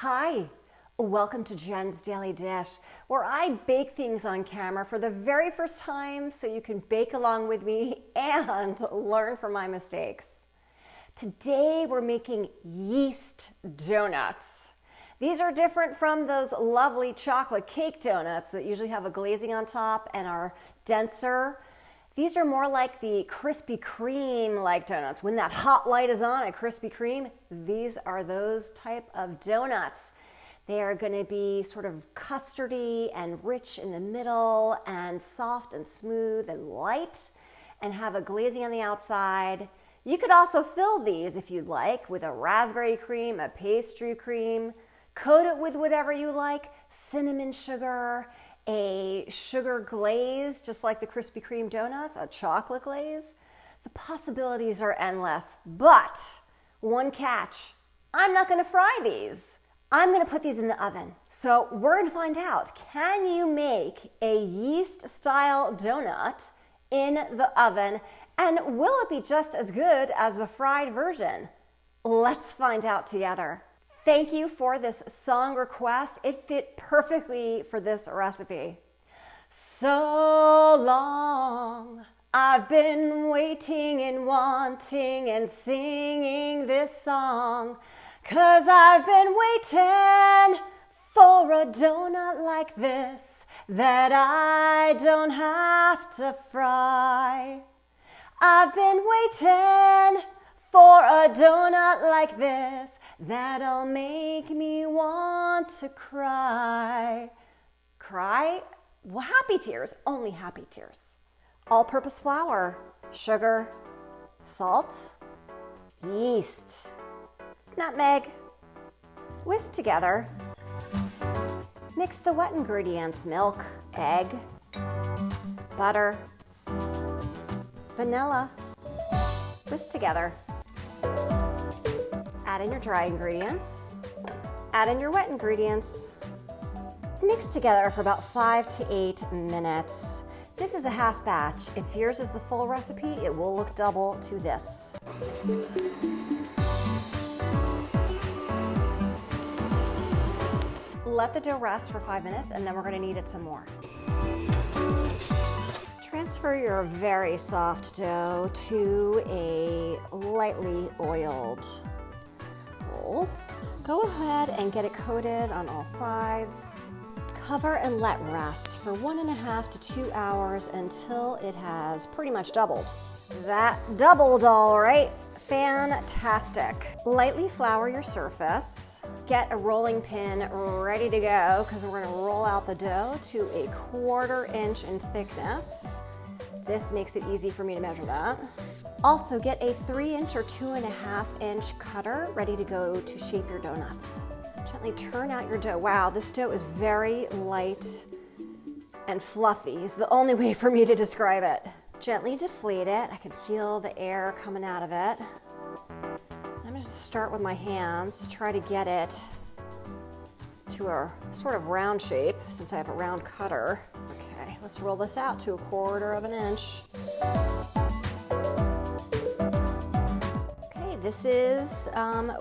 Hi, welcome to Jen's Daily Dish, where I bake things on camera for the very first time so you can bake along with me and learn from my mistakes. Today we're making yeast donuts. These are different from those lovely chocolate cake donuts that usually have a glazing on top and are denser. These are more like the Krispy Kreme like donuts. When that hot light is on at Krispy Kreme, these are those type of donuts. They are going to be sort of custardy and rich in the middle and soft and smooth and light and have a glazing on the outside. You could also fill these if you'd like with a raspberry cream, a pastry cream, coat it with whatever you like, cinnamon sugar, a sugar glaze, just like the Krispy Kreme donuts, a chocolate glaze. The possibilities are endless, but one catch, I'm not gonna fry these. I'm gonna put these in the oven. So we're gonna find out, can you make a yeast style donut in the oven, and will it be just as good as the fried version? Let's find out together. Thank you for this song request. It fit perfectly for this recipe. So long, I've been waiting and wanting and singing this song, 'cause I've been waiting for a donut like this that I don't have to fry. I've been waiting for a donut like this that'll make me want to cry. Cry? Well, happy tears, only happy tears. All-purpose flour, sugar, salt, yeast, nutmeg. Whisk together. Mix the wet ingredients, milk, egg, butter, vanilla. Whisk together. Add in your dry ingredients. Add in your wet ingredients. Mix together for about 5 to 8 minutes. This is a half batch. If yours is the full recipe, it will look double to this. Let the dough rest for 5 minutes, and then we're going to knead it some more. Transfer your very soft dough to a lightly oiled bowl. Go ahead and get it coated on all sides. Cover and let rest for 1.5 to 2 hours until it has pretty much doubled. That doubled all right. Fantastic. Lightly flour your surface. Get a rolling pin ready to go because we're going to roll out the dough to a 1/4 inch in thickness. This makes it easy for me to measure that. Also get a 3-inch or 2.5-inch cutter ready to go to shape your donuts. Gently turn out your dough. Wow, this dough is very light and fluffy. It's the only way for me to describe it. Gently deflate it. I can feel the air coming out of it. I'm going to start with my hands to try to get it to a sort of round shape since I have a round cutter. Okay, let's roll this out to a 1/4 inch. Okay, this is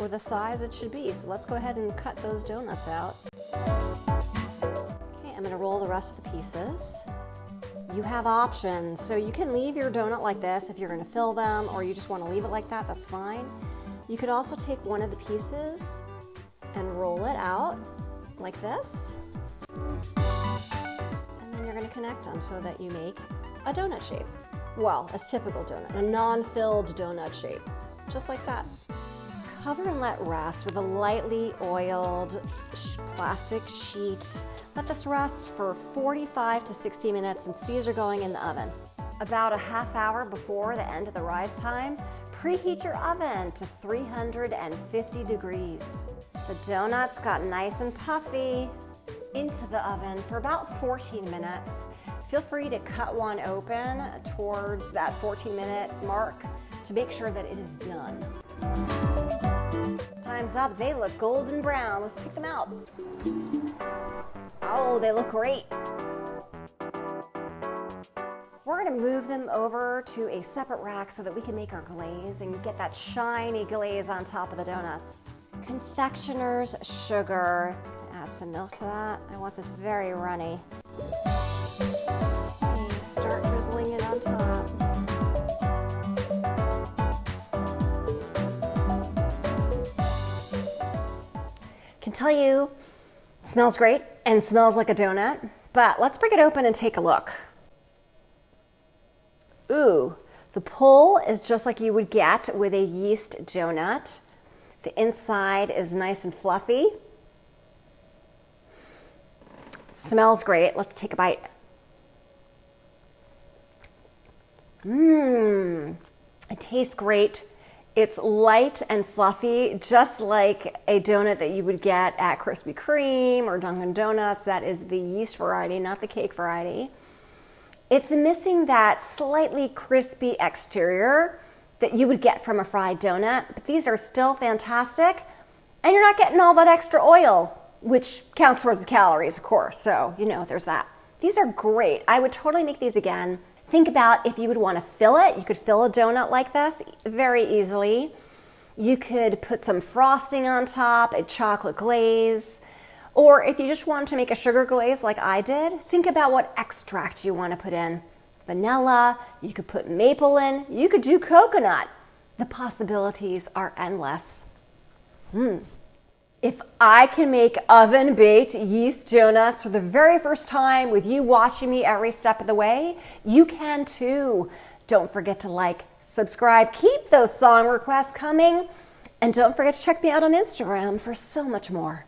with the size it should be, so let's go ahead and cut those donuts out. Okay, I'm going to roll the rest of the pieces. You have options, so you can leave your donut like this if you're going to fill them, or you just want to leave it like that, that's fine. You could also take one of the pieces and roll it out like this. And then you're going to connect them so that you make a donut shape. Well, a typical donut, a non-filled donut shape, just like that. Cover and let rest with a lightly oiled plastic sheet. Let this rest for 45 to 60 minutes since these are going in the oven. About a half hour before the end of the rise time, preheat your oven to 350 degrees. The donuts got nice and puffy. Into the oven for about 14 minutes. Feel free to cut one open towards that 14-minute mark to make sure that it is done. Time's up. They look golden brown. Let's take them out. Oh, they look great. We're going to move them over to a separate rack so that we can make our glaze and get that shiny glaze on top of the donuts. confectioner's sugar. Add some milk to that. I want this very runny. And start drizzling it on top. Can tell you, it smells great and smells like a donut, but let's break it open and take a look. Ooh, the pull is just like you would get with a yeast donut. The inside is nice and fluffy. It smells great. Let's take a bite. It tastes great. It's light and fluffy, just like a donut that you would get at Krispy Kreme or Dunkin' Donuts. That is the yeast variety, not the cake variety. It's missing that slightly crispy exterior that you would get from a fried donut, but these are still fantastic. And you're not getting all that extra oil, which counts towards the calories, of course. So, there's that. These are great. I would totally make these again. Think about if you would want to fill it. You could fill a donut like this very easily. You could put some frosting on top, a chocolate glaze. Or if you just wanted to make a sugar glaze like I did, think about what extract you want to put in. Vanilla, you could put maple in, you could do coconut. The possibilities are endless. If I can make oven-baked yeast donuts for the very first time with you watching me every step of the way, you can too. Don't forget to like, subscribe, keep those song requests coming, and don't forget to check me out on Instagram for so much more.